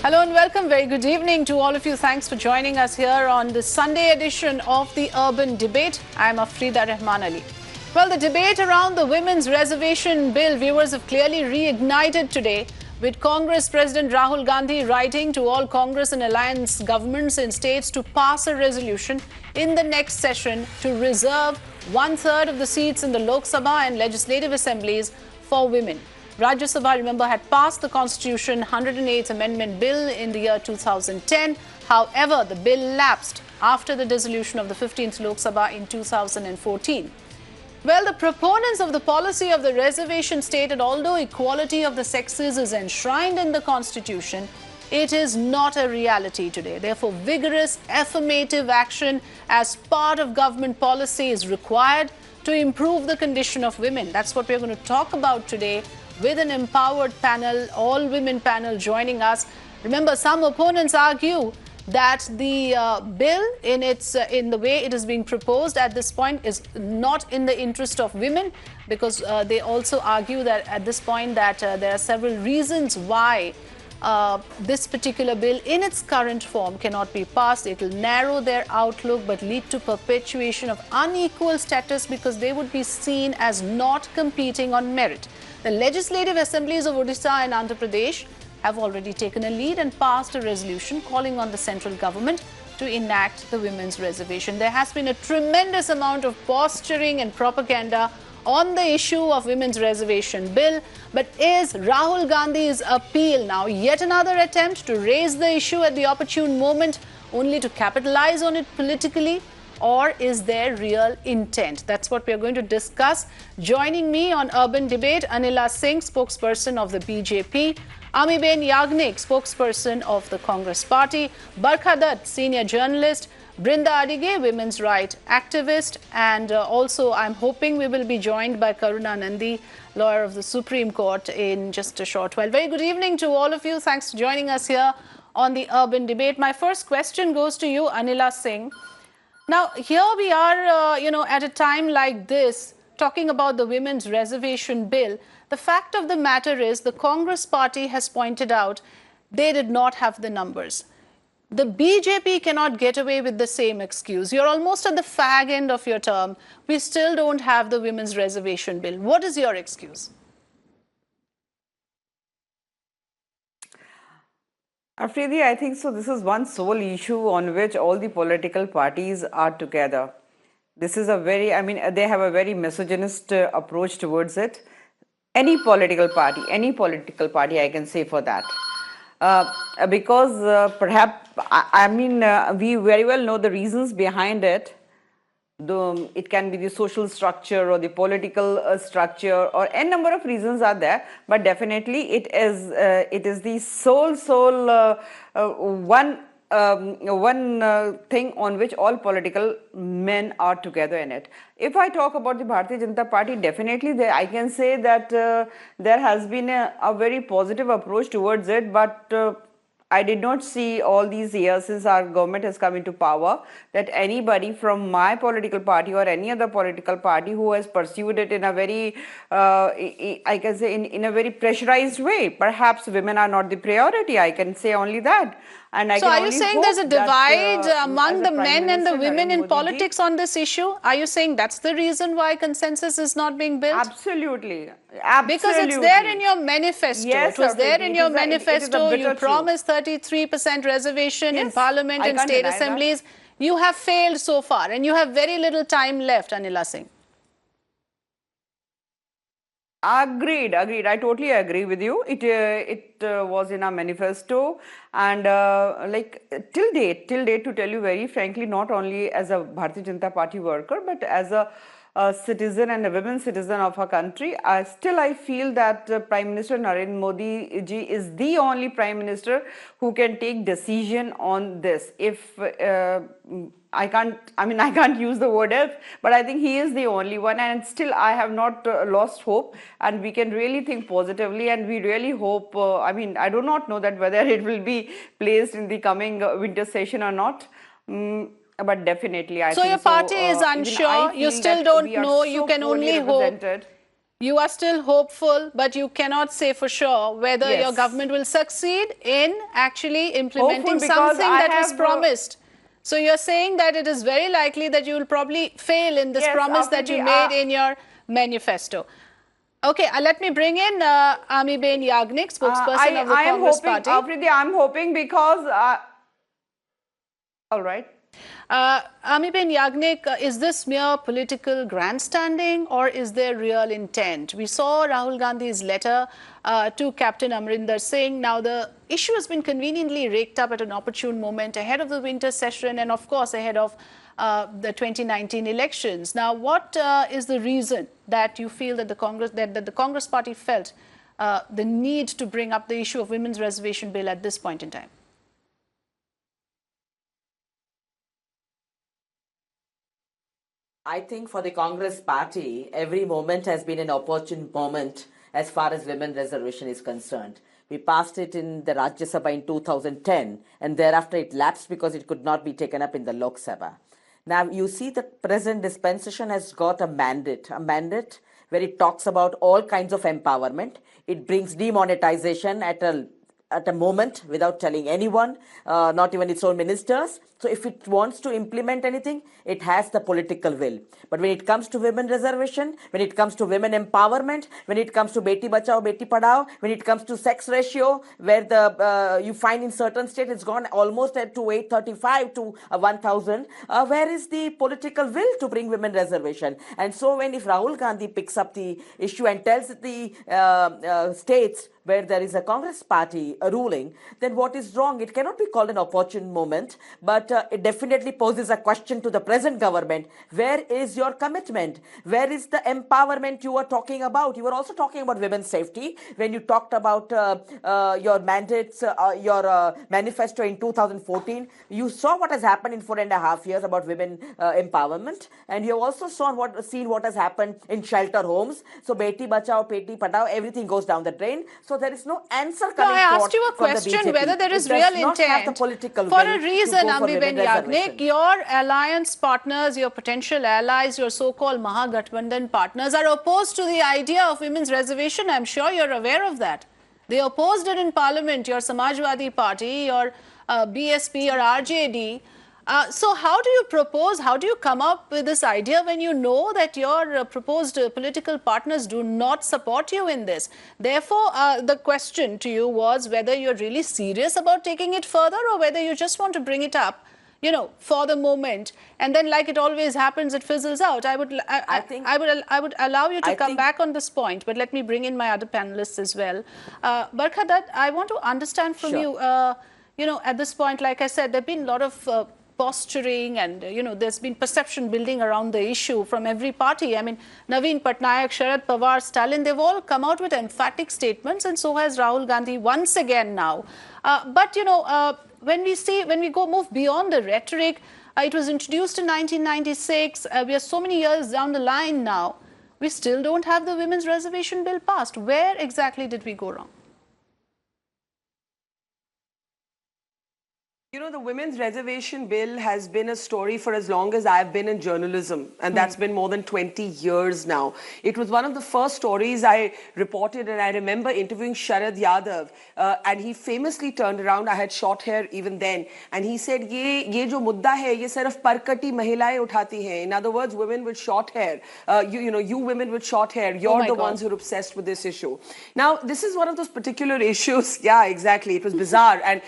Hello and welcome. Very good evening to all of you. Thanks for joining us here on the Sunday edition of the Urban Debate. I am Afrida Rahman Ali. Well, the debate around the Women's Reservation Bill, viewers, have clearly reignited today, with Congress President Rahul Gandhi writing to all Congress and alliance governments in states to pass a resolution in the next session to reserve one-third of the seats in the Lok Sabha and legislative assemblies for women. Rajya Sabha, remember, had passed the Constitution 108th Amendment Bill in the year 2010. However, the bill lapsed after the dissolution of the 15th Lok Sabha in 2014. Well, the proponents of the policy of the reservation stated although equality of the sexes is enshrined in the Constitution, it is not a reality today. Therefore, vigorous affirmative action as part of government policy is required to improve the condition of women. That's what we're going to talk about today, with an empowered panel, all-women panel joining us. Remember, some opponents argue that the bill in the way it is being proposed at this point is not in the interest of women, because they also argue that at this point that there are several reasons why this particular bill in its current form cannot be passed. It will narrow their outlook but lead to perpetuation of unequal status, because they would be seen as not competing on merit. The legislative assemblies of Odisha and Andhra Pradesh have already taken a lead and passed a resolution calling on the central government to enact the women's reservation. There has been a tremendous amount of posturing and propaganda on the issue of women's reservation bill. But is Rahul Gandhi's appeal now yet another attempt to raise the issue at the opportune moment only to capitalize on it politically? Or is there real intent? That's what we are going to discuss. Joining me on Urban Debate, Anila Singh, spokesperson of the BJP, Amiben Yagnik, spokesperson of the Congress Party, Barkha Dutt, senior journalist, Brinda Adige, women's rights activist, and also I'm hoping we will be joined by Karuna Nandi, lawyer of the Supreme Court, in just a short while. Very good evening to all of you. Thanks for joining us here on the Urban Debate. My first question goes to you, Anila Singh. Now, here we are, at a time like this, talking about the Women's Reservation Bill. The fact of the matter is the Congress Party has pointed out they did not have the numbers. The BJP cannot get away with the same excuse. You're almost at the fag end of your term. We still don't have the Women's Reservation Bill. What is your excuse? Afridi, I think so. This is one sole issue on which all the political parties are together. This is a very, they have a very misogynist approach towards it. Any political party, I can say for that. Because perhaps, we very well know the reasons behind it. It can be the social structure or the political structure, or n number of reasons are there, but definitely it is the sole one thing on which all political men are together in it. If I talk about the Bharatiya Janata Party, definitely I can say that there has been a very positive approach towards it, but I did not see all these years since our government has come into power that anybody from my political party or any other political party who has pursued it in a very, I can say, in a very pressurized way. Perhaps women are not the priority. I can say only that. And so are you saying there's a divide among the men and the women in politics on this issue? Are you saying that's the reason why consensus is not being built? Absolutely. Because it's there in your manifesto. Yes, it was there in your manifesto. You promised 33% reservation in parliament and state assemblies. You have failed so far, and you have very little time left, Anila Singh. Agreed. I totally agree with you. It was in our manifesto, and till date, to tell you very frankly, not only as a Bharatiya Janata Party worker, but as a citizen and a women citizen of our country, I feel that Prime Minister Narendra Modi ji is the only Prime Minister who can take decision on this. If I can't use the word else, but I think he is the only one, and still I have not lost hope, and we can really think positively, and we really hope, I do not know that whether it will be placed in the coming winter session or not. But definitely, I think so. Your party is unsure. You still don't know. You can only hope. You are still hopeful, but you cannot say for sure whether your government will succeed in actually implementing something that was promised. So you're saying that it is very likely that you will probably fail in this promise that you made in your manifesto. Okay, let me bring in Amarinder Yagnik, spokesperson of the Congress Party. Afridi, I'm hoping because... all right. Amarinder Yagnik, is this mere political grandstanding or is there real intent? We saw Rahul Gandhi's letter to Captain Amarinder saying now the issue has been conveniently raked up at an opportune moment ahead of the winter session and of course ahead of the 2019 elections. Now, what is the reason that you feel that the Congress Party felt the need to bring up the issue of women's reservation bill at this point in time? I think for the Congress Party, every moment has been an opportune moment as far as women reservation is concerned. We passed it in the Rajya Sabha in 2010 and thereafter it lapsed because it could not be taken up in the Lok Sabha. Now you see the present dispensation has got a mandate where it talks about all kinds of empowerment. It brings demonetization at a moment without telling anyone, not even its own ministers. So if it wants to implement anything, it has the political will. But when it comes to women reservation, when it comes to women empowerment, when it comes to Beti Bachao, Beti Padhao, when it comes to sex ratio, where the you find in certain states it's gone almost to 835 to 1000, where is the political will to bring women reservation? And so when if Rahul Gandhi picks up the issue and tells the states where there is a Congress party ruling, then what is wrong? It cannot be called an opportune moment, but it definitely poses a question to the present government. Where is your commitment? Where is the empowerment you were talking about? You were also talking about women's safety when you talked about your mandates, your manifesto in 2014. You saw what has happened in 4.5 years about women empowerment, and you have also seen what has happened in shelter homes. So Beti Bachao, Beti Padhao, everything goes down the drain. So there is no answer coming I asked you a question whether there is real intent. For a reason, Amarinder Yagnik, your alliance partners, your potential allies, your so-called Mahagathbandhan partners are opposed to the idea of women's reservation. I'm sure you're aware of that. They opposed it in Parliament, your Samajwadi Party, your BSP, or RJD. So how do you come up with this idea when you know that your proposed political partners do not support you in this? Therefore, the question to you was whether you're really serious about taking it further or whether you just want to bring it up, you know, for the moment, and then like it always happens, it fizzles out. I would allow you to come back on this point, but let me bring in my other panelists as well. Barkha, I want to understand from you, you know, at this point, like I said, there have been a lot of posturing and, you know, there's been perception building around the issue from every party. I mean, Naveen Patnaik, Sharad Pawar, Stalin, they've all come out with emphatic statements, and so has Rahul Gandhi once again now. But, you know, when we move beyond the rhetoric, it was introduced in 1996. We are so many years down the line now. We still don't have the women's reservation bill passed. Where exactly did we go wrong? You know, the women's reservation bill has been a story for as long as I've been in journalism, and that's been more than 20 years now. It was one of the first stories I reported, and I remember interviewing Sharad Yadav, and he famously turned around. I had short hair even then, and he said, "Ye jo mudda hai, ye sirf parkati mahilaएं उठाती हैं." In other words, women with short hair, you women with short hair, you're the ones who are obsessed with this issue. Now, this is one of those particular issues. Yeah, exactly. It was bizarre, and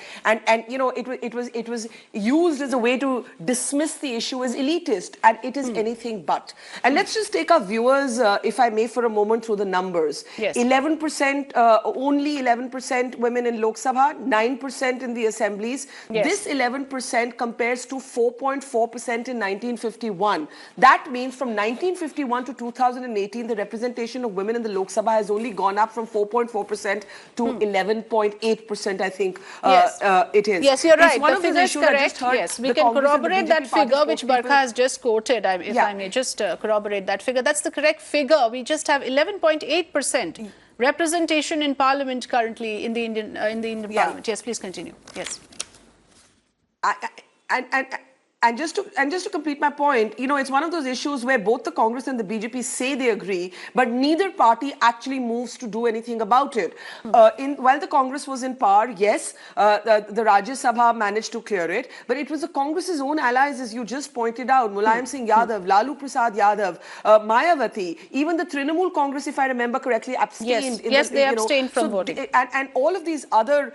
you know, it was used as a way to dismiss the issue as elitist, and it is anything but. And let's just take our viewers, if I may, for a moment through the numbers. Yes. 11%, only 11% women in Lok Sabha, 9% in the Assemblies. Yes. This 11% compares to 4.4% in 1951. That means from 1951 to 2018, the representation of women in the Lok Sabha has only gone up from 4.4% to 11.8%, I think it is. Yes, you're right. One the of figure is correct. Yes, we can corroborate that figure which Barkha has just quoted, if I may just corroborate that figure. That's the correct figure. We just have 11.8% representation in Parliament currently in the Indian Parliament. Yes, please continue. Yes. And just to complete my point, it's one of those issues where both the Congress and the BJP say they agree, but neither party actually moves to do anything about it. While the Congress was in power, yes, the Rajya Sabha managed to clear it, but it was the Congress's own allies, as you just pointed out, Mulayam Singh Yadav, Lalu Prasad Yadav, Mayawati, even the Trinamool Congress, if I remember correctly, abstained. Yes, they abstained from voting. And all of these other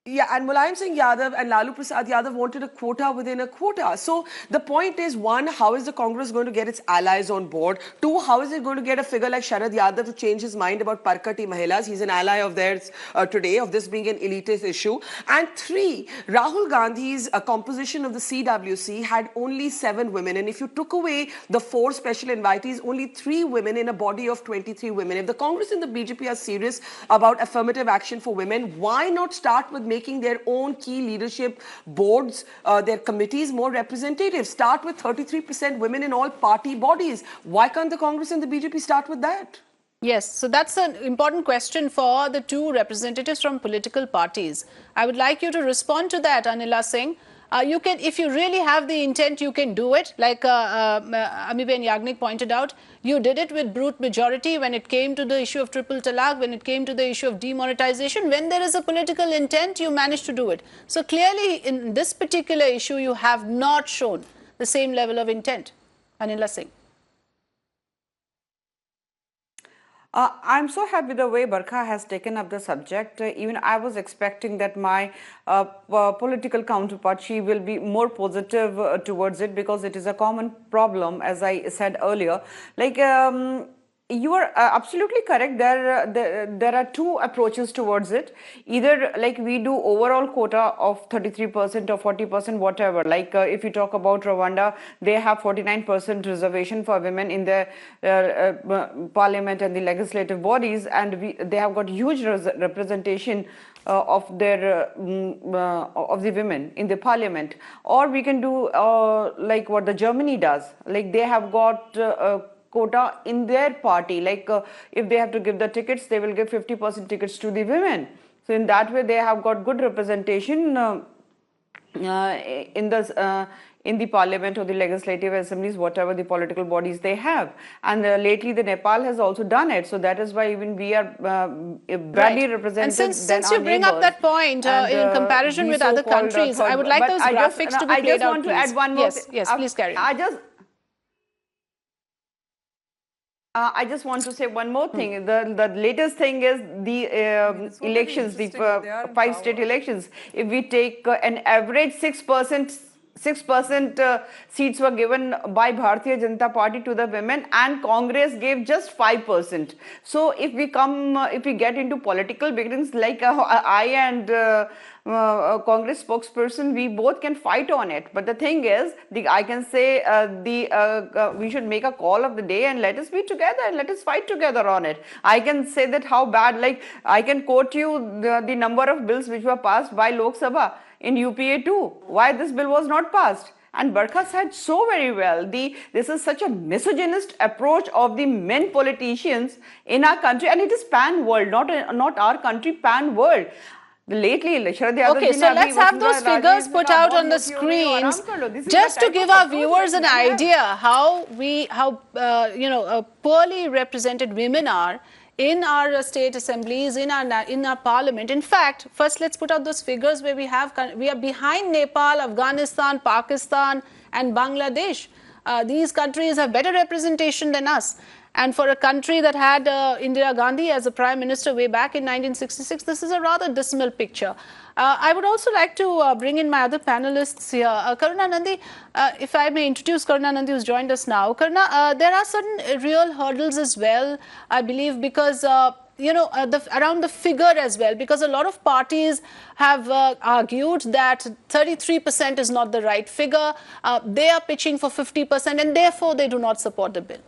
and Mulayam Singh Yadav and Lalu Prasad Yadav wanted a quota within a quota. So the point is, one, how is the Congress going to get its allies on board? Two, how is it going to get a figure like Sharad Yadav to change his mind about Parkati Mahilas? He's an ally of theirs today, of this being an elitist issue. And three, Rahul Gandhi's composition of the CWC had only 7 women. And if you took away the 4 special invitees, only 3 women in a body of 23 women. If the Congress and the BJP are serious about affirmative action for women, why not start with making their own key leadership boards, their committees more representative? Start with 33% women in all party bodies. Why can't the Congress and the BJP start with that? Yes, so that's an important question for the 2 representatives from political parties. I would like you to respond to that, Anila Singh. You can, if you really have the intent, you can do it. Like Amiben Yagnik pointed out, you did it with brute majority when it came to the issue of triple talaq, when it came to the issue of demonetization. When there is a political intent, you manage to do it. So clearly, in this particular issue, you have not shown the same level of intent. Anila Singh. I'm so happy the way Barkha has taken up the subject. Even I was expecting that my political counterpart, she will be more positive towards it, because it is a common problem, as I said earlier. Like, you are absolutely correct. There are 2 approaches towards it. Either like we do overall quota of 33% or 40%, whatever. Like if you talk about Rwanda, they have 49% reservation for women in the parliament and the legislative bodies, and they have got huge representation of their of the women in the parliament. Or we can do like what the Germany does. Like they have got quota in their party. Like if they have to give the tickets, they will give 50% tickets to the women. So in that way, they have got good representation in the parliament or the legislative assemblies, whatever the political bodies they have. And lately, the Nepal has also done it. So that is why even we are badly represented. And since you bring up that point in comparison with other countries, I would like those graphics to be played out, please. I just want to add one more. Yes, please carry on. I just want to say one more thing. The latest thing is the elections, the 5 state elections. If we take an average 6% seats were given by Bharatiya Janata Party to the women, and Congress gave just 5%. So if we get into political beginnings, like I and Congress spokesperson, we both can fight on it. But the thing is, I can say we should make a call of the day and let us be together and let us fight together on it. I can say that how bad, like I can quote you the number of bills which were passed by Lok Sabha in UPA too. Why this bill was not passed? And Barkha said so very well, this is such a misogynist approach of the men politicians in our country, and it is pan-world, not our country, pan-world. Lately, okay, so let's have those figures put out on the screens just to give our viewers an idea how poorly represented women are in our state assemblies, in our parliament. In fact, first let's put out those figures where we are behind Nepal, Afghanistan, Pakistan and Bangladesh. These countries have better representation than us. And for a country that had Indira Gandhi as a prime minister way back in 1966, this is a rather dismal picture. I would also like to bring in my other panelists here. Karuna Nandi, if I may introduce Karuna Nandi, who's joined us now. Karuna, there are certain real hurdles as well, I believe, because around the figure as well, because a lot of parties have argued that 33% is not the right figure. They are pitching for 50%, and therefore they do not support the bill.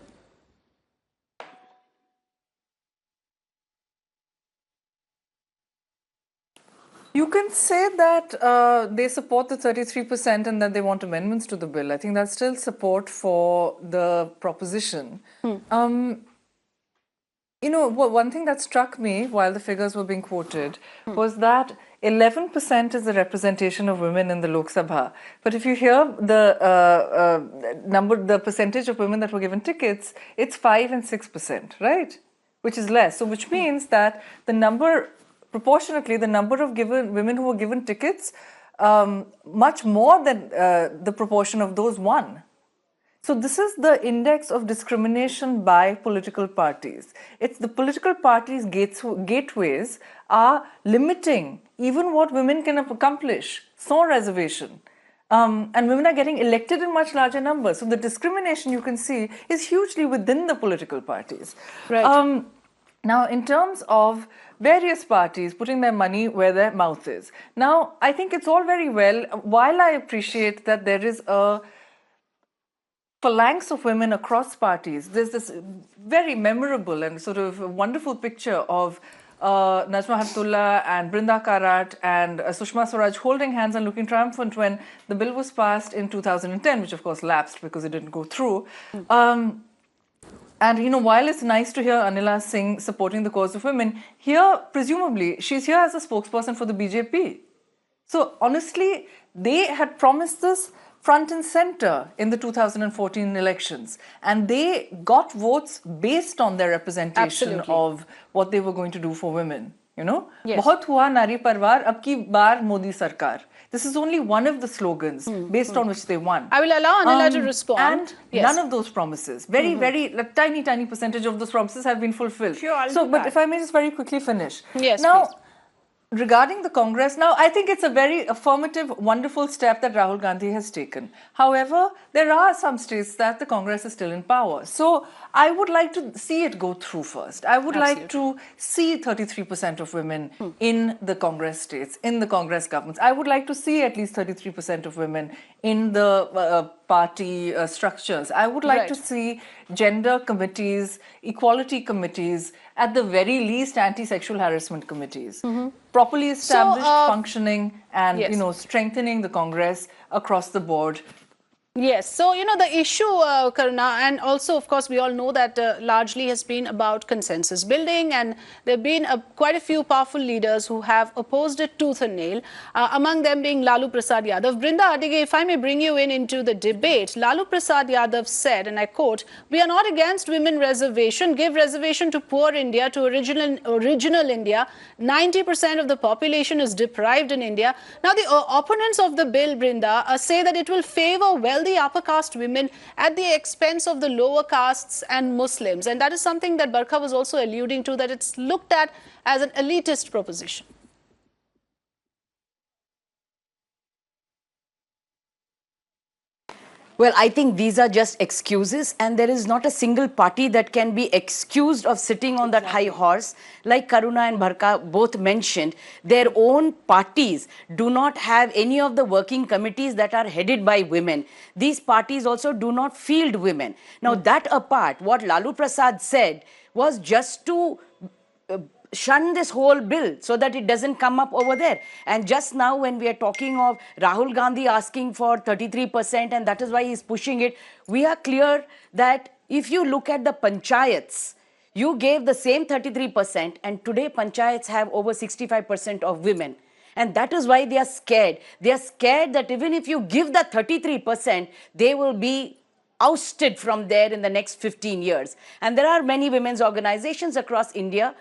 You can say that they support the 33% and that they want amendments to the bill. I think that's still support for the proposition. One thing that struck me while the figures were being quoted was that 11% is the representation of women in the Lok Sabha. But if you hear the percentage of women that were given tickets, it's 5 and 6%, right? Which is less. So which means that proportionately, the number of women who were given tickets, much more than the proportion of those won. So this is the index of discrimination by political parties. It's the political parties' gateways are limiting even what women can accomplish, sans reservation. And women are getting elected in much larger numbers. So the discrimination you can see is hugely within the political parties. Right. Now, in terms of various parties putting their money where their mouth is. Now, I think it's all very well, while I appreciate that there is a phalanx of women across parties, there's this very memorable and sort of wonderful picture of Najma Heptullah and Brinda Karat and Sushma Swaraj holding hands and looking triumphant when the bill was passed in 2010, which of course lapsed because it didn't go through. And, while it's nice to hear Anila Singh supporting the cause of women, here, presumably, she's here as a spokesperson for the BJP. So, honestly, they had promised this front and center in the 2014 elections. And they got votes based on their representation of what they were going to do for women. Yes. Bahut hua nari parvar, ab ki baar Modi sarkar. This is only one of the slogans based on which they won. I will allow Anila to respond. And none of those promises, very tiny percentage of those promises have been fulfilled. Sure, but if I may just very quickly finish. Yes, now, please. Regarding the Congress, now I think it's a very affirmative, wonderful step that Rahul Gandhi has taken. However, there are some states that the Congress is still in power. So I would like to see it go through first. I would like to see 33% of women in the Congress states, in the Congress governments. I would like to see at least 33% of women in the party structures. I would like to see gender committees, equality committees, at the very least anti-sexual harassment committees. Properly established, functioning, and strengthening the Congress across the board. Yes. So, the issue, Karuna, and also, of course, we all know that largely has been about consensus building, and there have been quite a few powerful leaders who have opposed it tooth and nail, among them being Lalu Prasad Yadav. Brinda Adige, if I may bring you into the debate, Lalu Prasad Yadav said, and I quote, "We are not against women reservation. Give reservation to poor India, to original India. 90% of the population is deprived in India." Now, the opponents of the bill, Brinda, say that it will favor the upper caste women at the expense of the lower castes and Muslims. And that is something that Barkha was also alluding to, that it's looked at as an elitist proposition. Well, I think these are just excuses, and there is not a single party that can be excused of sitting on that high horse. Like Karuna and Barkha both mentioned, their own parties do not have any of the working committees that are headed by women. These parties also do not field women. Now, that apart, what Lalu Prasad said was just to shun this whole bill so that it doesn't come up over there. And just now when we are talking of Rahul Gandhi asking for 33%, and that is why he's pushing it, we are clear that if you look at the panchayats, you gave the same 33%, and today panchayats have over 65% of women. And that is why they are scared. They are scared that even if you give the 33%, they will be ousted from there in the next 15 years. And there are many women's organizations across India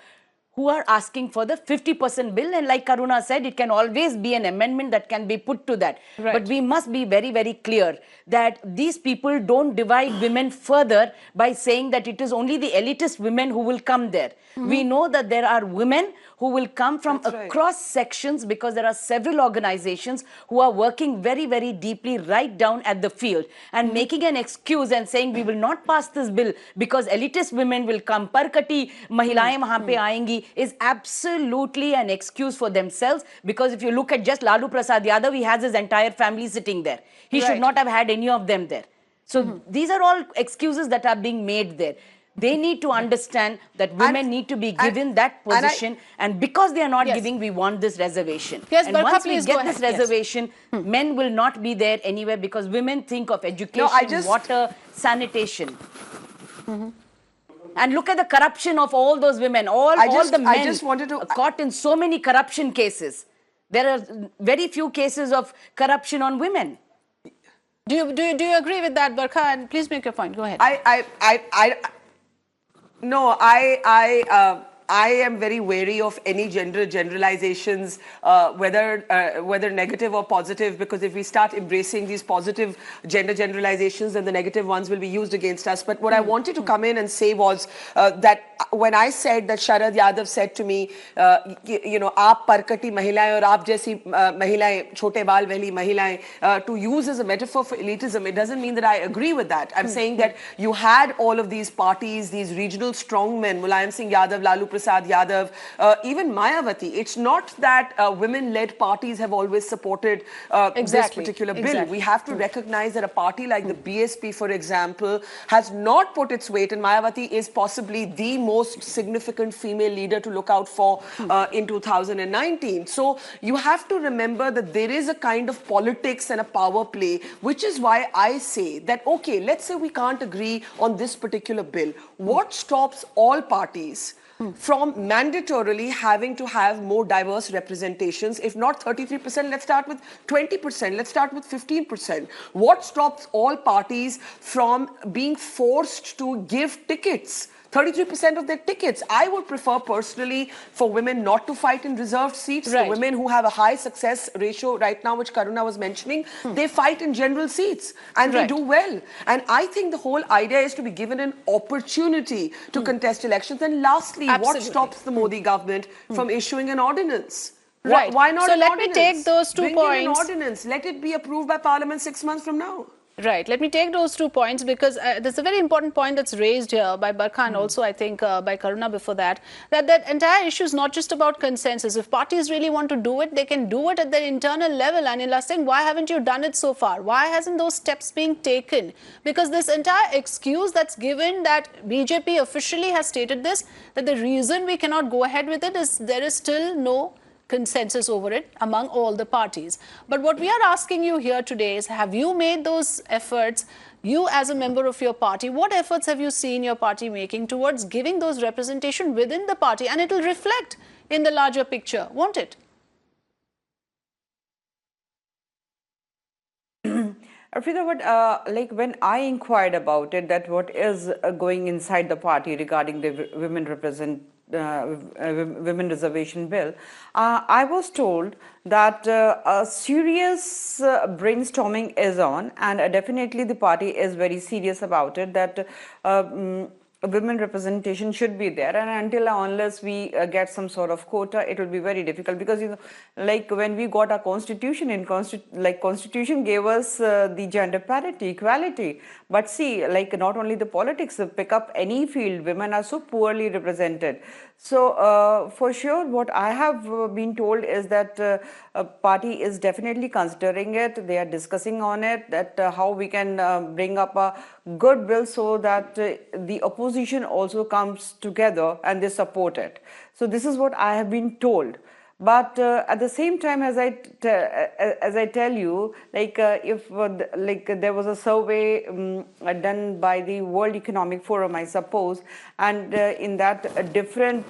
who are asking for the 50% bill. And like Karuna said, it can always be an amendment that can be put to that. Right. But we must be very, very clear that these people don't divide women further by saying that it is only the elitist women who will come there. We know that there are women who will come from across sections, because there are several organizations who are working very, very deeply right down at the field, and making an excuse and saying we will not pass this bill because elitist women will come, parkati mahilaएं वहाँ पे आएंगी, is absolutely an excuse for themselves. Because if you look at just Lalu Prasad Yadav, he has his entire family sitting there. He should not have had any of them there. So these are all excuses that are being made there. They need to understand that women need to be given that position, and because they are not giving, we want this reservation. Yes, and Barkha, once we please get go this ahead. reservation, men will not be there anywhere, because women think of education, water, sanitation. And look at the corruption of all those women. All the men caught in so many corruption cases. There are very few cases of corruption on women. Do you agree with that, Barkha? And please make your point. Go ahead. No, I am very wary of any gender generalizations, whether negative or positive, because if we start embracing these positive gender generalizations, then the negative ones will be used against us. But what I wanted to come in and say was that when I said that Sharad Yadav said to me, "Aap parkati mahilaएं और आप जैसी महिलाएं छोटे बाल वाली महिलाएं," to use as a metaphor for elitism, it doesn't mean that I agree with that. I'm saying that you had all of these parties, these regional strongmen, Mulayam Singh Yadav, Lalu Prasad Yadav, even Mayawati. It's not that women-led parties have always supported this particular bill. We have to recognize that a party like the BSP, for example, has not put its weight, and Mayawati is possibly the most significant female leader to look out for in 2019. So you have to remember that there is a kind of politics and a power play, which is why I say that, okay, let's say we can't agree on this particular bill. What stops all parties from mandatorily having to have more diverse representations? If not 33%, let's start with 20%, let's start with 15%. What stops all parties from being forced to give tickets, 33% of their tickets? I would prefer personally for women not to fight in reserved seats. Right. The women who have a high success ratio right now, which Karuna was mentioning, they fight in general seats and they do well. And I think the whole idea is to be given an opportunity to contest elections. And lastly, what stops the Modi government from issuing an ordinance? Right. Why not so an let ordinance? me take those two Bring points. in an ordinance. Let it be approved by Parliament 6 months from now. Right. Let me take those 2 points, because there's a very important point that's raised here by Barkha and also I think by Karuna before that entire issue is not just about consensus. If parties really want to do it, they can do it at their internal level. And Anila Singh, why haven't you done it so far? Why hasn't those steps been taken? Because this entire excuse that's given, that BJP officially has stated this, that the reason we cannot go ahead with it is there is still no consensus over it among all the parties. But what we are asking you here today is, have you made those efforts? You as a member of your party, what efforts have you seen your party making towards giving those representation within the party? And it will reflect in the larger picture, won't it? Afrida, like when I inquired about it, that what is going inside the party regarding the women reservation bill, I was told that a serious brainstorming is on, and definitely the party is very serious about it, that women representation should be there, and until unless we get some sort of quota, it will be very difficult, because like when we got our constitution, constitution gave us the gender parity, equality, but see, like not only the politics, pick up any field, women are so poorly represented. So for sure, what I have been told is that a party is definitely considering it. They are discussing on it, that how we can bring up a good bill so that the opposition also comes together and they support it. So this is what I have been told. But at the same time, as I tell you, like if there was a survey done by the World Economic Forum, I suppose, and in that different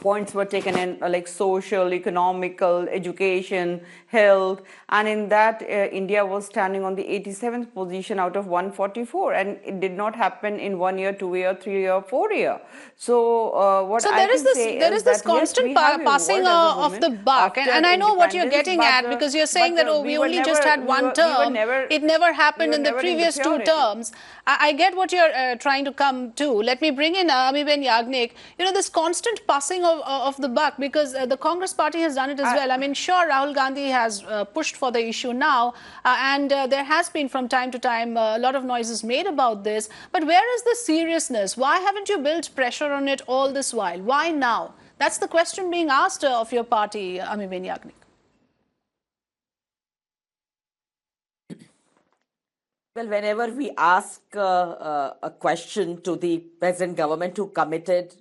points were taken in, like social, economical, education, health, and in that India was standing on the 87th position out of 144, and it did not happen in 1 year, 2 year, 3 year, 4 year. So what I can say there is this constant passing of the buck, and I know what you're getting at, because you're saying that we only just had one term. It never happened in the previous 2 terms. I get what you're trying to come to. Let me bring in Amiben Yagnik. This constant passing of the buck, because the Congress party has done it as well. I mean, sure, Rahul Gandhi has pushed for the issue now, and there has been from time to time a lot of noises made about this. But where is the seriousness? Why haven't you built pressure on it all this while? Why now? That's the question being asked of your party, Amiben Yagnik. Well, whenever we ask a question to the present government who committed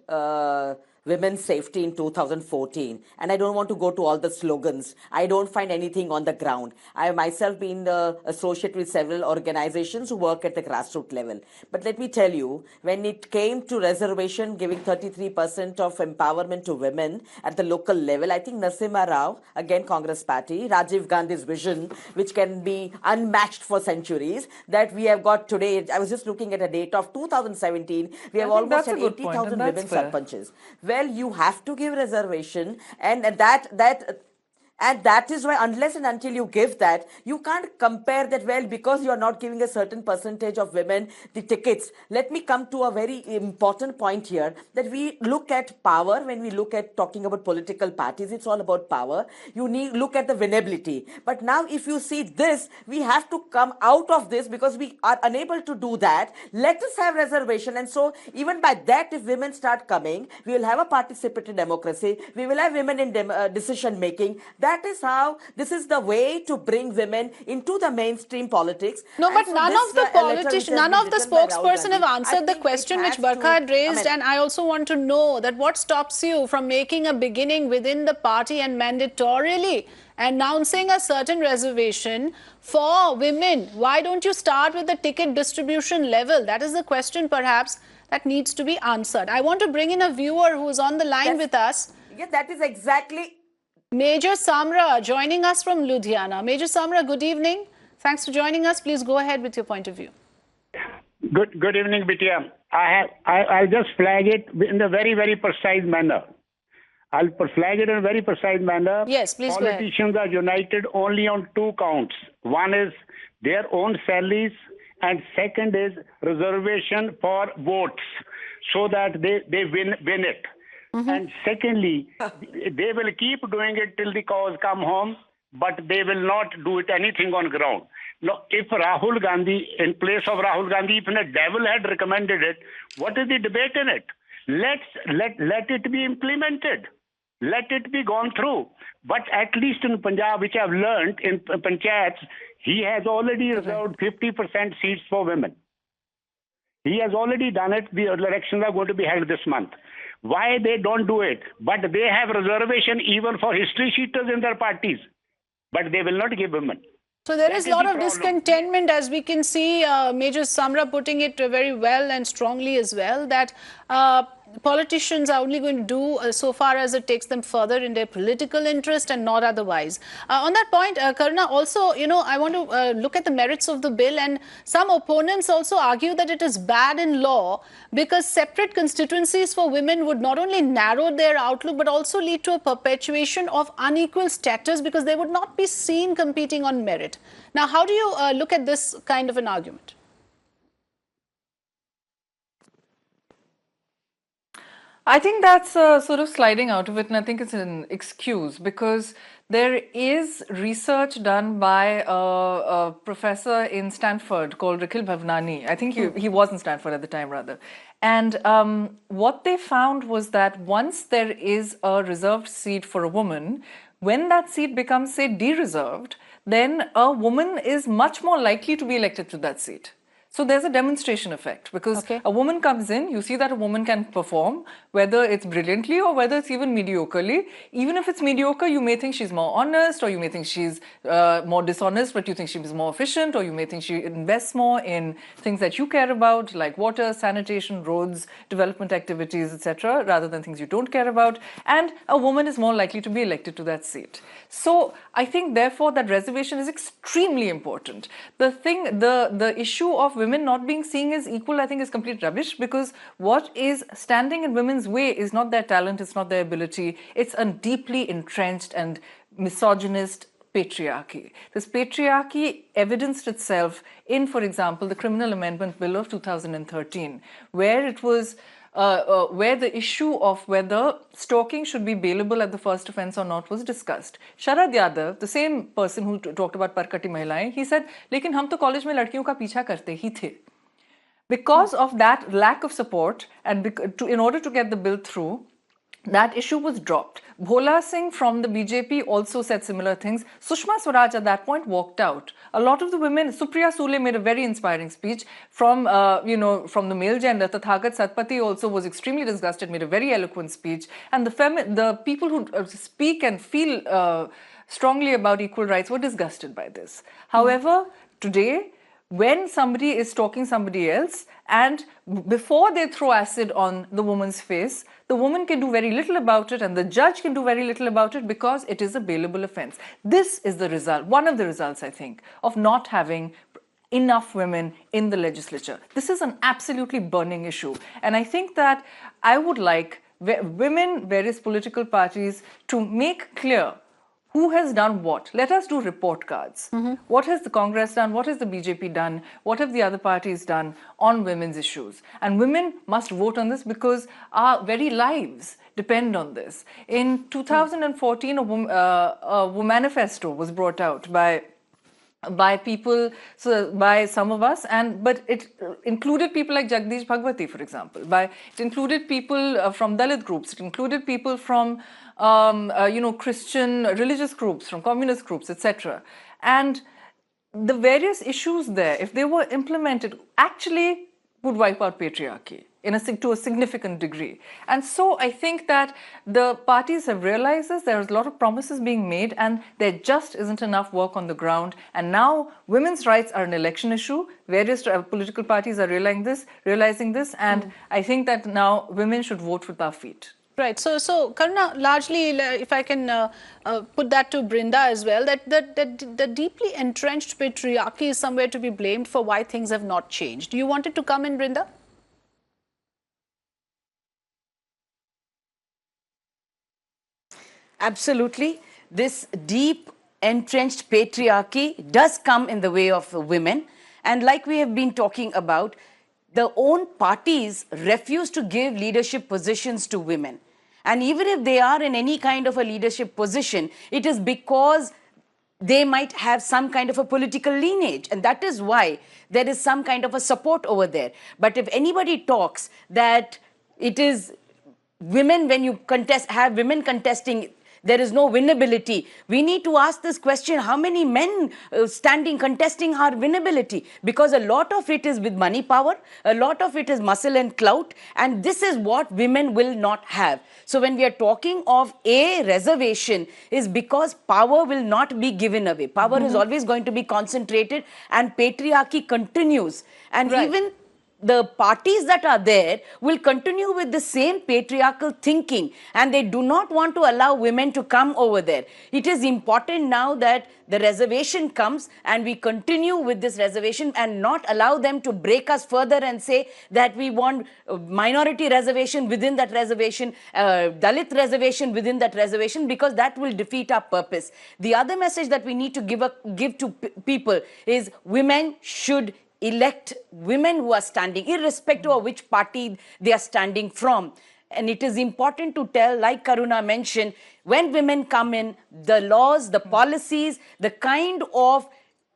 women's safety in 2014, and I don't want to go to all the slogans. I don't find anything on the ground. I have myself been associated with several organizations who work at the grassroots level. But let me tell you, when it came to reservation giving 33% of empowerment to women at the local level, I think Narasimha Rao, again Congress party, Rajiv Gandhi's vision, which can be unmatched for centuries, that we have got today. I was just looking at a data of 2017. We have almost had 80,000 women sarpanches. Well, you have to give reservation, and that is why, unless and until you give that, you can't compare that, well, because you are not giving a certain percentage of women the tickets. Let me come to a very important point here, that we look at power. When we look at talking about political parties, it's all about power. You need look at the winnability. But now if you see this, we have to come out of this because we are unable to do that. Let us have reservation. And so even by that, if women start coming, we will have a participatory democracy. We will have women in decision making. That is how, this is the way to bring women into the mainstream politics. No, but none of the politicians, none of the spokesperson have answered the question which Barkha had raised, and I also want to know that what stops you from making a beginning within the party and mandatorily announcing a certain reservation for women? Why don't you start with the ticket distribution level? That is the question perhaps that needs to be answered. I want to bring in a viewer who is on the line with us. Yeah, that is exactly. Major Samra joining us from Ludhiana. Major Samra, good evening. Thanks for joining us. Please go ahead with your point of view. Good evening, Bitya. I'll just flag it in a very, very precise manner. I'll flag it in a very precise manner. Yes, please go ahead. Politicians are united only on two counts. One is their own salaries, and second is reservation for votes, so that they win it. And secondly, they will keep doing it till the cows come home, but they will not do it anything on ground. Now, if Rahul Gandhi, in place of Rahul Gandhi, if the devil had recommended it, what is the debate in it? Let it be implemented. Let it be gone through. But at least in Punjab, which I've learned in Panchayats, he has already reserved 50% seats for women. He has already done it. The elections are going to be held this month. Why they don't do it? But they have reservation even for history sheeters in their parties. But they will not give women. So there is a lot of discontentment, as we can see, Major Samra putting it very well and strongly as well, that politicians are only going to do so far as it takes them further in their political interest and not otherwise. On that point, Karuna, also, I want to look at the merits of the bill, and some opponents also argue that it is bad in law because separate constituencies for women would not only narrow their outlook but also lead to a perpetuation of unequal status because they would not be seen competing on merit. Now, how do you look at this kind of an argument? I think that's sort of sliding out of it, and I think it's an excuse because there is research done by a professor in Stanford called Rikhil Bhavnani. I think he was in Stanford at the time, rather. And what they found was that once there is a reserved seat for a woman, when that seat becomes, say, de-reserved, then a woman is much more likely to be elected to that seat. So there's a demonstration effect because a woman comes in, you see that a woman can perform, whether it's brilliantly or whether it's even mediocrely. Even if it's mediocre, you may think she's more honest, or you may think she's more dishonest, but you think she's more efficient, or you may think she invests more in things that you care about, like water, sanitation, roads, development activities, etc., rather than things you don't care about. And a woman is more likely to be elected to that seat. So I think, therefore, that reservation is extremely important. The issue of women not being seen as equal, I think, is complete rubbish, because what is standing in women's way is not their talent, it's not their ability, it's a deeply entrenched and misogynist patriarchy. This patriarchy evidenced itself in, for example, the Criminal Amendment Bill of 2013, where it was where the issue of whether stalking should be bailable at the first offence or not was discussed. Sharad Yadav, the same person who talked about Parkati Mahilaएं, he said, लेकिन हम तो college में लड़कियों का पीछा करते ही थे. Because of that lack of support and in order to get the bill through, that issue was dropped. Bhola Singh from the BJP also said similar things. Sushma Swaraj at that point walked out. A lot of the women, Supriya Sule made a very inspiring speech from, from the male gender. Tathagat Satpathy also was extremely disgusted, made a very eloquent speech. And the people who speak and feel strongly about equal rights were disgusted by this. However, today, when somebody is stalking somebody else and before they throw acid on the woman's face, the woman can do very little about it and the judge can do very little about it because it is a bailable offense. This is the result, one of the results, I think, of not having enough women in the legislature. This is an absolutely burning issue. And I think that I would like women, various political parties to make clear who has done what. Let us do report cards. What has the Congress done? What has the BJP done? What have the other parties done on women's issues? And women must vote on this because our very lives depend on this. In 2014, a manifesto was brought out by people, so by some of us, but it included people like Jagdish Bhagwati, for example. It included people from Dalit groups. It included people from Christian religious groups, from communist groups, etc. And the various issues there, if they were implemented, actually would wipe out patriarchy to a significant degree. And so I think that the parties have realized this. There's a lot of promises being made and there just isn't enough work on the ground. And now women's rights are an election issue. Various political parties are realizing this. And I think that now women should vote with our feet. Right. So Karuna, largely, if I can put that to Brinda as well, that the deeply entrenched patriarchy is somewhere to be blamed for why things have not changed. Do you want it to come in, Brinda? Absolutely. This deep entrenched patriarchy does come in the way of women. And like we have been talking about, the own parties refuse to give leadership positions to women. And even if they are in any kind of a leadership position, it is because they might have some kind of a political lineage. And that is why there is some kind of a support over there. But if anybody talks that it is women, when you have women contesting, there is no winnability. We need to ask this question, how many men contesting our winnability? Because a lot of it is with money power, a lot of it is muscle and clout, and this is what women will not have. So when we are talking of a reservation, is because power will not be given away. Power is always going to be concentrated and patriarchy continues. And even the parties that are there will continue with the same patriarchal thinking and they do not want to allow women to come over there. It is important now that the reservation comes and we continue with this reservation and not allow them to break us further and say that we want minority reservation within that reservation, Dalit reservation within that reservation, because that will defeat our purpose. The other message that we need to give to people is women should elect women who are standing, irrespective of which party they are standing from. And it is important to tell, like Karuna mentioned, when women come in, the laws, the policies, the kind of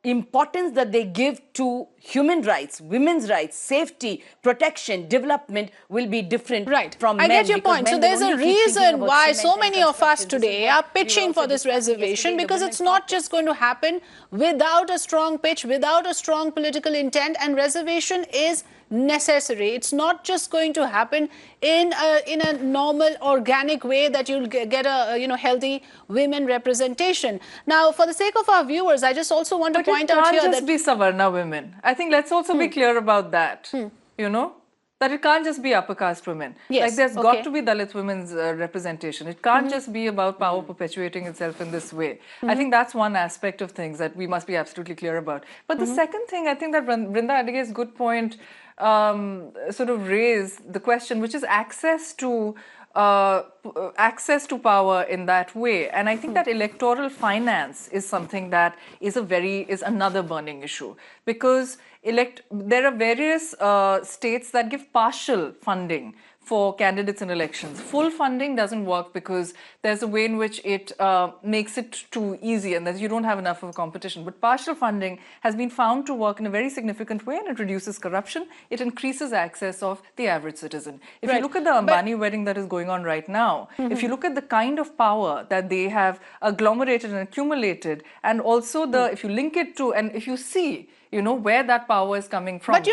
importance that they give to human rights, women's rights, safety, protection, development will be different from men. I get your point. So there's a reason why so many of us today are pitching for this reservation, because it's not just going to happen without a strong pitch, without a strong political intent, and reservation is necessary. It's not just going to happen in a normal, organic way that you'll get a healthy women representation. Now, for the sake of our viewers, I just also want to point out here that it can't just be Savarna women. I think let's also be clear about that. That it can't just be upper caste women. Yes. Like there's got to be Dalit women's representation. It can't just be about power perpetuating itself in this way. I think that's one aspect of things that we must be absolutely clear about. But the second thing, I think that Brinda Adige's good point sort of raised the question, which is access to power in that way. And I think that electoral finance is something that is another burning issue, because there are various states that give partial funding for candidates in elections. Full funding doesn't work because there's a way in which it makes it too easy and that you don't have enough of a competition. But partial funding has been found to work in a very significant way, and it reduces corruption. It increases access of the average citizen. If you look at the Ambani wedding that is going on right now, if you look at the kind of power that they have agglomerated and accumulated, and also if you link it to, and if you see, where that power is coming from. But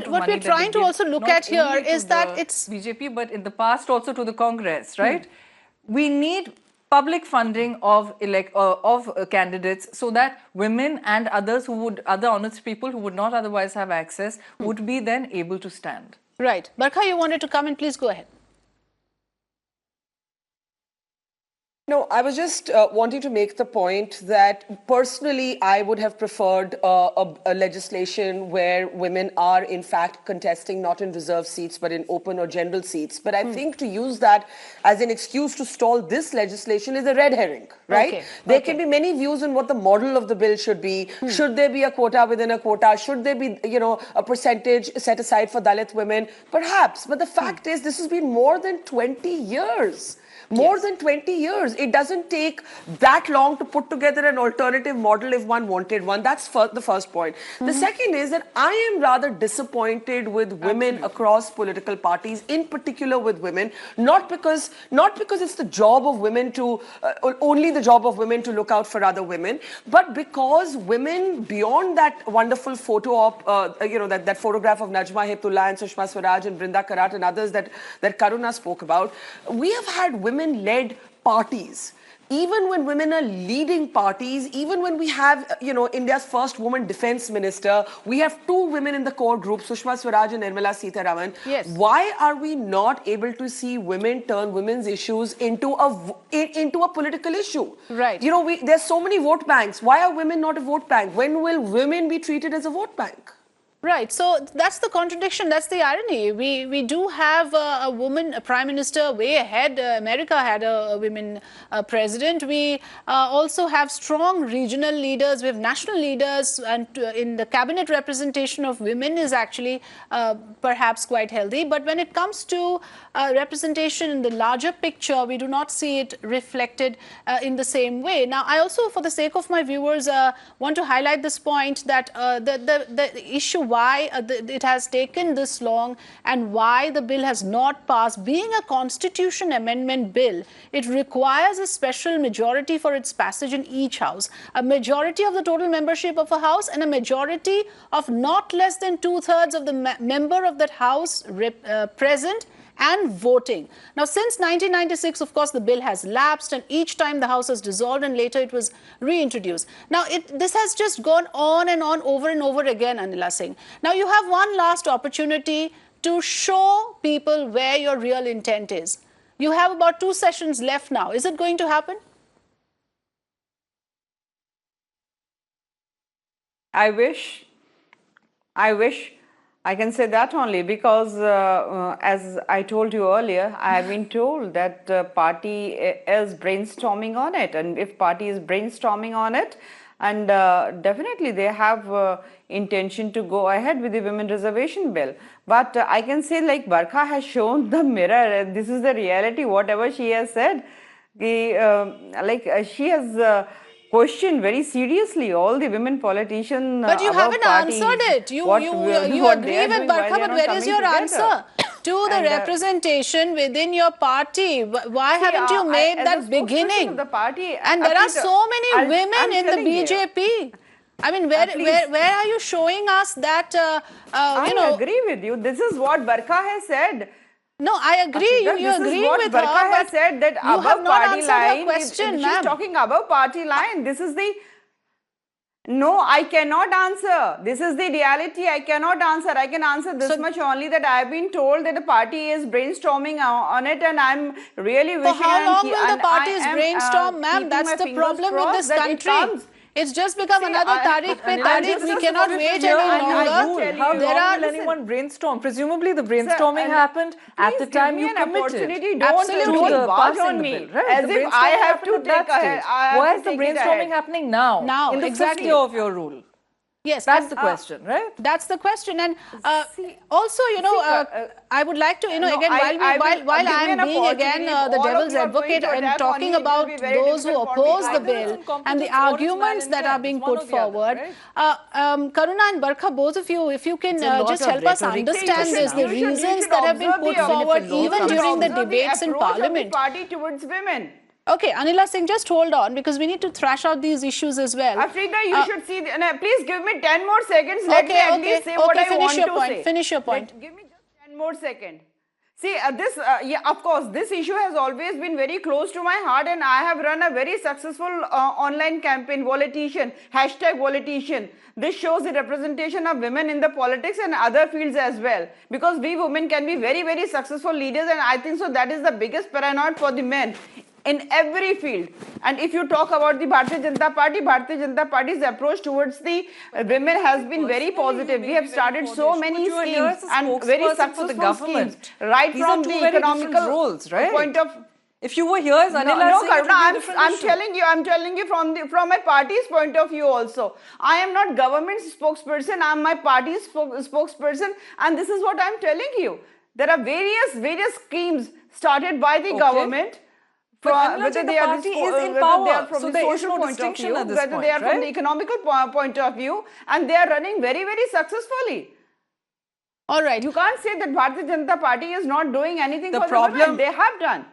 what we're trying to also look at here is that it's BJP, but in the past also to the Congress, right? We need public funding of candidates so that women and other honest people who would not otherwise have access would be then able to stand. Right. Barkha, you wanted to come in, please go ahead. No, I was just wanting to make the point that personally I would have preferred a legislation where women are in fact contesting not in reserved seats but in open or general seats. But I think to use that as an excuse to stall this legislation is a red herring, right? Okay. There can be many views on what the model of the bill should be. Should there be a quota within a quota? Should there be, a percentage set aside for Dalit women? Perhaps. But the fact is this has been more than 20 years. More than 20 years. It doesn't take that long to put together an alternative model if one wanted one. That's the first point. The second is that I am rather disappointed with women across political parties, in particular with women, not because it's the job of women to, only the job of women to look out for other women, but because women beyond that wonderful photo op, that photograph of Najma Heptullah and Sushma Swaraj and Brinda Karat and others that Karuna spoke about, we have had women-led parties. Even when women are leading parties, even when we have, India's first woman defense minister, we have two women in the core group, Sushma Swaraj and Nirmala Sitharaman. Yes. Why are we not able to see women turn women's issues into a political issue? Right. There's so many vote banks. Why are women not a vote bank? When will women be treated as a vote bank? Right, so that's the contradiction, that's the irony. We do have a woman prime minister way ahead. America had a women president. We also have strong regional leaders, we have national leaders, and in the cabinet representation of women is actually perhaps quite healthy. But when it comes to representation in the larger picture, we do not see it reflected in the same way. Now, I also, for the sake of my viewers, want to highlight this point that the issue why it has taken this long and why the bill has not passed. Being a constitution amendment bill, it requires a special majority for its passage in each house. A majority of the total membership of a house and a majority of not less than 2/3 of the member of that house present and voting. Now, since 1996, of course, the bill has lapsed, and each time the House has dissolved and later it was reintroduced. Now, this has just gone on and on over and over again, Anila Singh. Now, you have one last opportunity to show people where your real intent is. You have about 2 sessions left now. Is it going to happen? I wish I can say that only because as I told you earlier, I have been told that party is brainstorming on it, and if party is brainstorming on it, and definitely they have intention to go ahead with the women reservation bill. But I can say, like Barkha has shown the mirror, and this is the reality. Whatever she has said, she has questioned very seriously all the women politicians. But you haven't answered it. You agree with Barkha, but where is your answer to the representation within your party? Why haven't you made that beginning? The party, and there are so many women in the BJP. I mean, where are you showing us that, I agree with you. This is what Barkha has said. No, I agree. You agree with her, has but said that you above have not party answered line. her question, She's talking above party line. This is the... No, I cannot answer. This is the reality. I cannot answer. I can answer this much only, that I have been told that the party is brainstorming on it, and I'm really wishing... For how long will the parties brainstorm, ma'am? That's the problem with this country. It's just become another Tariq pe Tariq. We cannot wait any longer. How long will anyone brainstorm? Presumably the brainstorming happened at the time you committed. Don't barge on me. As if I have to take ahead. Why is the brainstorming happening now? Now, in the exactly. 5th year of your rule. Yes, That's and, the question, right? That's the question, and also, I would like to, again, while I am being again the devil's advocate and talking about those who oppose the bill and the arguments that are being put forward, Karuna and Barkha, both of you, if you can just help us understand this, the reasons that have been put forward even during the debates in Parliament. Party towards women. Okay, Anila Singh, just hold on because we need to thrash out these issues as well. Afrika, you should see. Please give me 10 more seconds. Let me at least say what I want to say. Finish your point. Give me just 10 more seconds. See, of course, this issue has always been very close to my heart, and I have run a very successful online campaign, Voletition, #Voletition. This shows the representation of women in the politics and other fields as well. Because we women can be very, very successful leaders, and I think so that is the biggest paranoid for the men in every field. And if you talk about the Bharatiya Janata Party's approach towards the women has been very positive. We have started so many schemes and very successful schemes, right from the economical roles, right? point of. If you were here as Anila Singh, Karuna, I'm telling you from my party's point of view also. I am not government spokesperson. I am my party's spokesperson, and this is what I'm telling you. There are various schemes started by the government. Whether they are from the social point of view, whether they are from the economical point of view, and they are running very, very successfully. All right. You can't say that Bharatiya Janata Party is not doing anything for the women. They have done.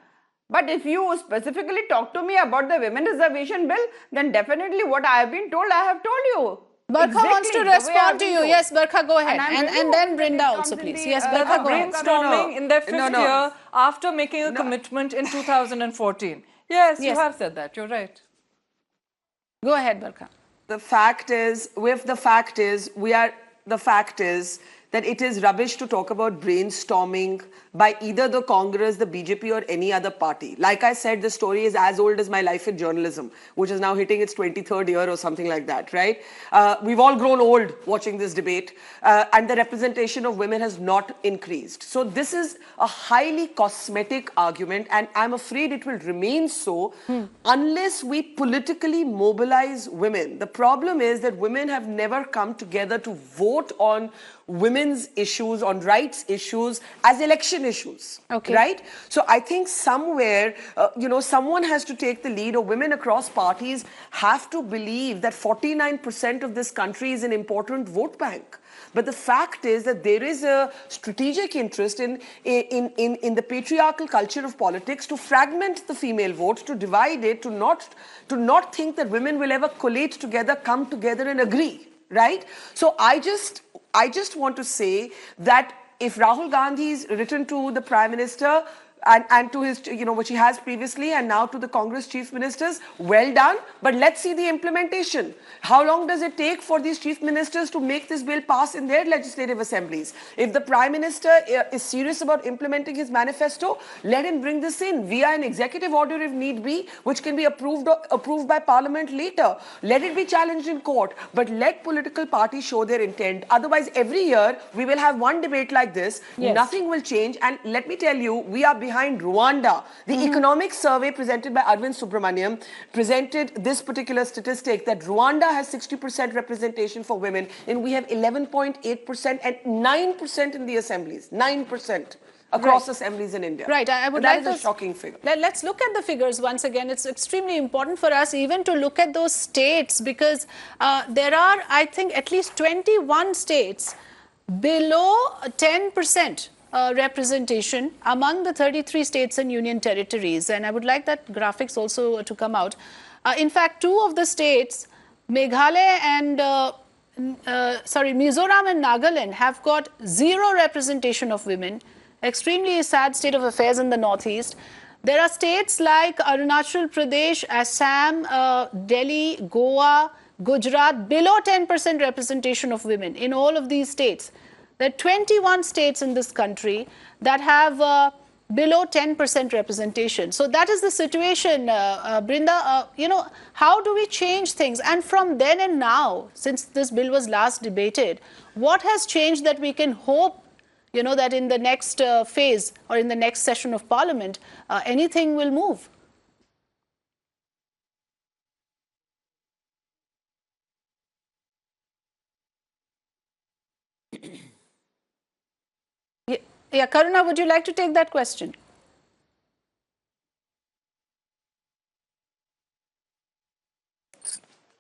But if you specifically talk to me about the women reservation bill, then definitely what I have been told, I have told you. Barkha wants to respond to you. Yes, Barkha, go ahead. And then Brinda also, please. Yes, Barkha, go ahead. Brainstorming in their fifth year after making a commitment in 2014. Yes, you have said that. You're right. Go ahead, Barkha. The fact is that it is rubbish to talk about brainstorming by either the Congress, the BJP or any other party. Like I said, the story is as old as my life in journalism, which is now hitting its 23rd year or something like that, right? We've all grown old watching this debate and the representation of women has not increased. So this is a highly cosmetic argument, and I'm afraid it will remain so unless we politically mobilize women. The problem is that women have never come together to vote on women's issues, on rights issues as election issues, right? So I think somewhere, someone has to take the lead, or women across parties have to believe that 49% of this country is an important vote bank. But the fact is that there is a strategic interest in the patriarchal culture of politics to fragment the female vote, to divide it, to not think that women will ever collate together, come together and agree, right? So I just want to say that if Rahul Gandhi's written to the Prime Minister and to his, which he has previously, and now to the Congress chief ministers, well done. But let's see the implementation. How long does it take for these chief ministers to make this bill pass in their legislative assemblies? If the Prime Minister is serious about implementing his manifesto, let him bring this in via an executive order if need be, which can be approved by Parliament later. Let it be challenged in court, but let political parties show their intent. Otherwise, every year we will have one debate like this. Yes. Nothing will change. And let me tell you, we are behind Rwanda. The economic survey presented by Arvind Subramaniam presented this particular statistic that Rwanda has 60% representation for women, and we have 11.8% and 9% in the assemblies. 9%. Across assemblies in India. Right. I would like that is a shocking figure. Let's look at the figures once again. It's extremely important for us even to look at those states, because there are, I think, at least 21 states below 10% representation among the 33 states and union territories. And I would like that graphics also to come out. In fact, two of the states, Meghalaya and Mizoram and Nagaland, have got zero representation of women. Extremely sad state of affairs in the northeast. There are states like Arunachal Pradesh, Assam, Delhi, Goa, Gujarat, below 10% representation of women in all of these states. There are 21 states in this country that have below 10% representation. So that is the situation, Brinda. How do we change things? And from then and now, since this bill was last debated, what has changed that we can hope that in the next phase or in the next session of Parliament, anything will move? Yeah, Karuna, would you like to take that question?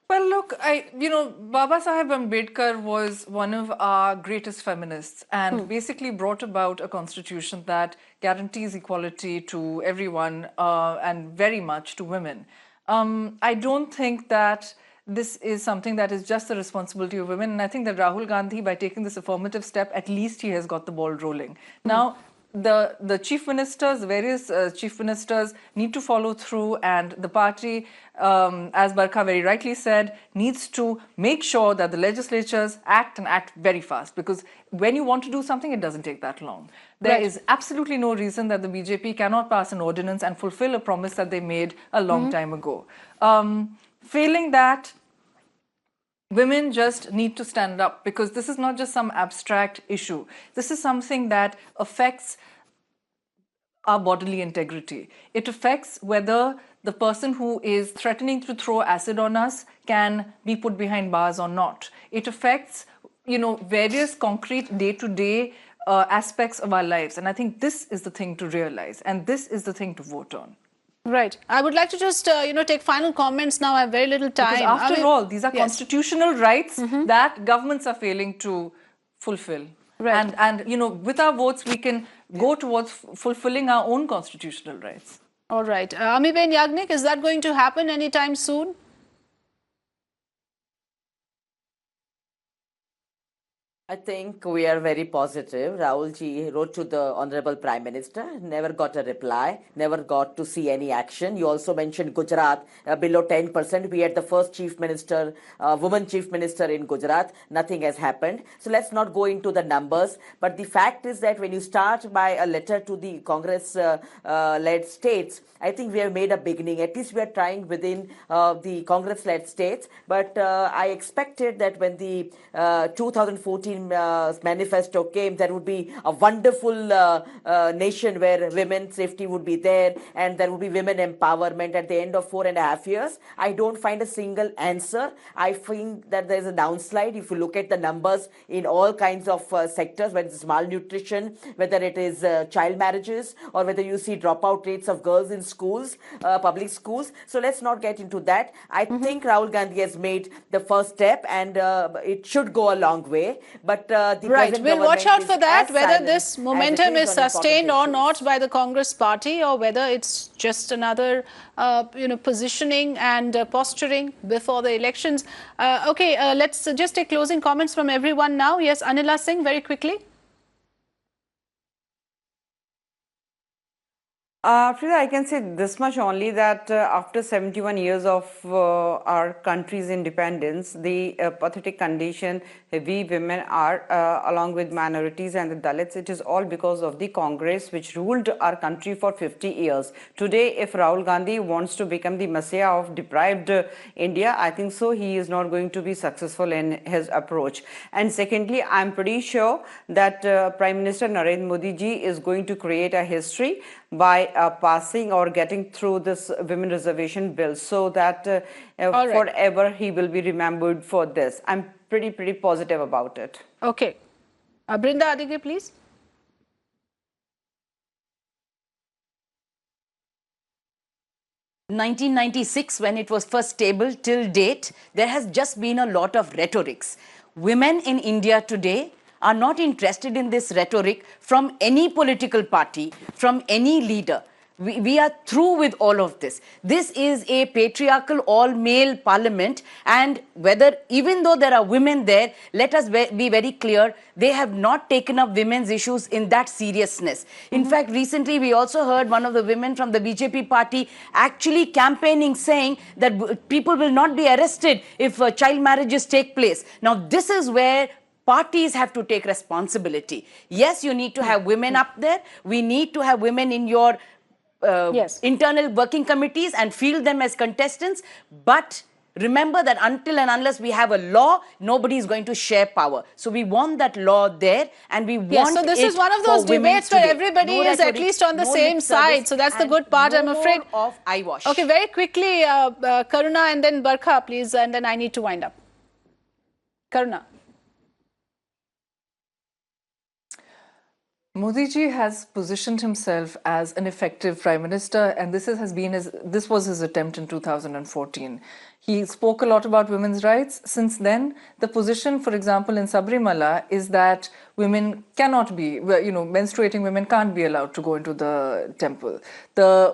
Well, look, Baba Saheb Ambedkar was one of our greatest feminists and basically brought about a constitution that guarantees equality to everyone and very much to women. I don't think that this is something that is just the responsibility of women. And I think that Rahul Gandhi, by taking this affirmative step, at least he has got the ball rolling. Now, the chief ministers, the various chief ministers need to follow through, and the party, as Barkha very rightly said, needs to make sure that the legislatures act and act very fast, because when you want to do something, it doesn't take that long. There is absolutely no reason that the BJP cannot pass an ordinance and fulfill a promise that they made a long time ago. Failing that, women just need to stand up, because this is not just some abstract issue. This is something that affects our bodily integrity. It affects whether the person who is threatening to throw acid on us can be put behind bars or not. It affects, various concrete day-to-day aspects of our lives. And I think this is the thing to realize, and this is the thing to vote on. Right. I would like to just, take final comments now. I have very little time. Because after all, these are constitutional rights that governments are failing to fulfill. Right. And with our votes, we can go towards fulfilling our own constitutional rights. All right. Amiben Yagnik, is that going to happen anytime soon? I think we are very positive. Rahul ji wrote to the Honorable Prime Minister, never got a reply, never got to see any action. You also mentioned Gujarat, below 10%. We had the first chief minister, woman chief minister in Gujarat. Nothing has happened. So let's not go into the numbers. But the fact is that when you start by a letter to the Congress-led states, I think we have made a beginning. At least we are trying within the Congress-led states. But I expected that when the 2014 manifesto came, there would be a wonderful nation where women's safety would be there and there would be women empowerment at the end of 4.5 years. I don't find a single answer. I think that there is a downslide. If you look at the numbers in all kinds of sectors, whether it's malnutrition, whether it is child marriages, or whether you see dropout rates of girls in schools, public schools. So let's not get into that. I think Rahul Gandhi has made the first step, and it should go a long way. But the right, we'll watch out for that, whether this momentum is on sustained or issues. not by the Congress party, or whether it's just another, positioning and posturing before the elections. Let's just take closing comments from everyone now. Yes, Anila Singh, very quickly. Frida, I can say this much only, that after 71 years of our country's independence, the pathetic condition we women are, along with minorities and the Dalits, it is all because of the Congress which ruled our country for 50 years. Today, if Rahul Gandhi wants to become the messiah of deprived India, I think so he is not going to be successful in his approach. And secondly, I'm pretty sure that Prime Minister Narendra Modi ji is going to create a history by passing or getting through this women reservation bill, so that forever he will be remembered for this. I'm pretty positive about it. Okay. Brinda Adige, please. In 1996, when it was first tabled till date, there has just been a lot of rhetorics. Women in India today are not interested in this rhetoric from any political party, from any leader. We are through with all of this. This is a patriarchal all-male parliament, and even though there are women there, let us be very clear, they have not taken up women's issues in that seriousness. In fact, recently we also heard one of the women from the BJP party actually campaigning, saying that people will not be arrested if child marriages take place. Now, this is where parties have to take responsibility. Yes, you need to have women up there. We need to have women in your internal working committees and field them as contestants. But remember that until and unless we have a law, nobody is going to share power. So we want that law there, and we want so this is one of those debates where everybody is at least on the same side. So that's the good part, I'm afraid. Of eyewash. Okay, very quickly, Karuna and then Barkha, please, and then I need to wind up. Karuna. Modi ji has positioned himself as an effective prime minister, and this was his attempt in 2014. He spoke a lot about women's rights. Since then, the position, for example, in Sabrimala is that women cannot be, menstruating women can't be allowed to go into the temple.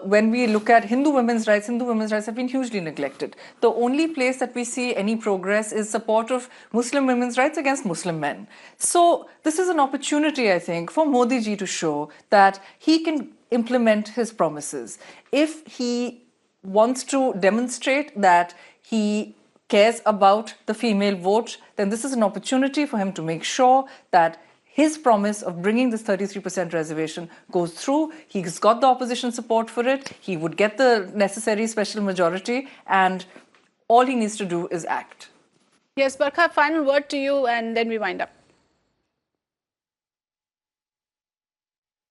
When we look at Hindu women's rights have been hugely neglected. The only place that we see any progress is support of Muslim women's rights against Muslim men. So this is an opportunity, I think, for Modi ji to show that he can implement his promises. If he wants to demonstrate that he cares about the female vote, then this is an opportunity for him to make sure that his promise of bringing this 33% reservation goes through. He's got the opposition support for it. He would get the necessary special majority, and all he needs to do is act. Yes, Barkha, final word to you, and then we wind up.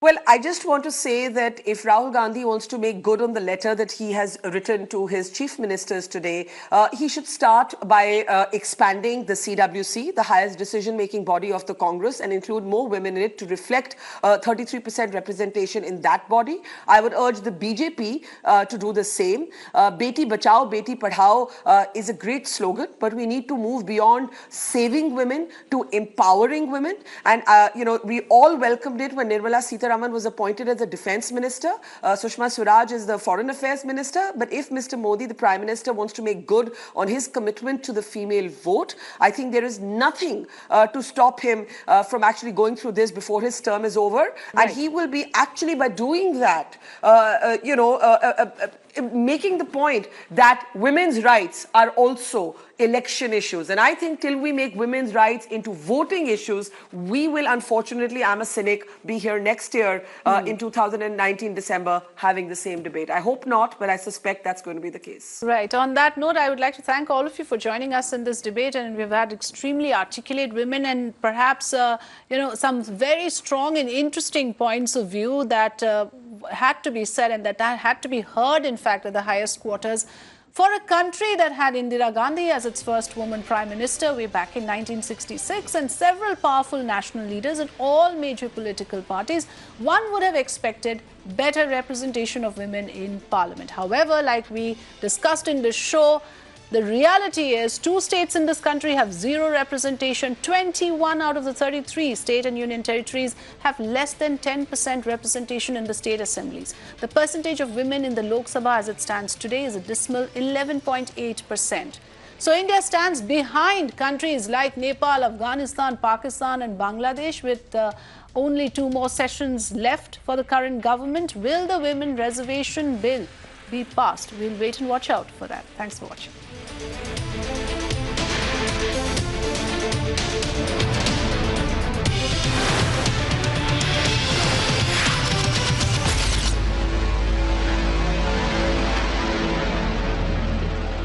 Well, I just want to say that if Rahul Gandhi wants to make good on the letter that he has written to his chief ministers today, he should start by expanding the CWC, the highest decision-making body of the Congress, and include more women in it to reflect 33% representation in that body. I would urge the BJP to do the same. Beti Bachao, Beti Padhao is a great slogan, but we need to move beyond saving women to empowering women. And, we all welcomed it when Nirmala Sitaraman was appointed as the defense minister. Sushma Swaraj is the foreign affairs minister. But if Mr. Modi, the prime minister, wants to make good on his commitment to the female vote, I think there is nothing to stop him from actually going through this before his term is over. Right. And he will be actually, by doing that, making the point that women's rights are also election issues. And I think till we make women's rights into voting issues, we will, unfortunately, I'm a cynic, be here next year in 2019 December having the same debate. I hope not, but I suspect that's going to be the case. Right. On that note, I would like to thank all of you for joining us in this debate. And we've had extremely articulate women and perhaps, some very strong and interesting points of view that had to be said and that had to be heard, in fact, at the highest quarters. For a country that had Indira Gandhi as its first woman prime minister way back in 1966 and several powerful national leaders in all major political parties, one would have expected better representation of women in parliament. However, like we discussed in this show, the reality is 2 states in this country have 0 representation. 21 out of the 33 state and union territories have less than 10% representation in the state assemblies. The percentage of women in the Lok Sabha as it stands today is a dismal 11.8%. So India stands behind countries like Nepal, Afghanistan, Pakistan and Bangladesh with only 2 more sessions left for the current government. Will the women reservation bill be passed? We'll wait and watch out for that. Thanks for watching.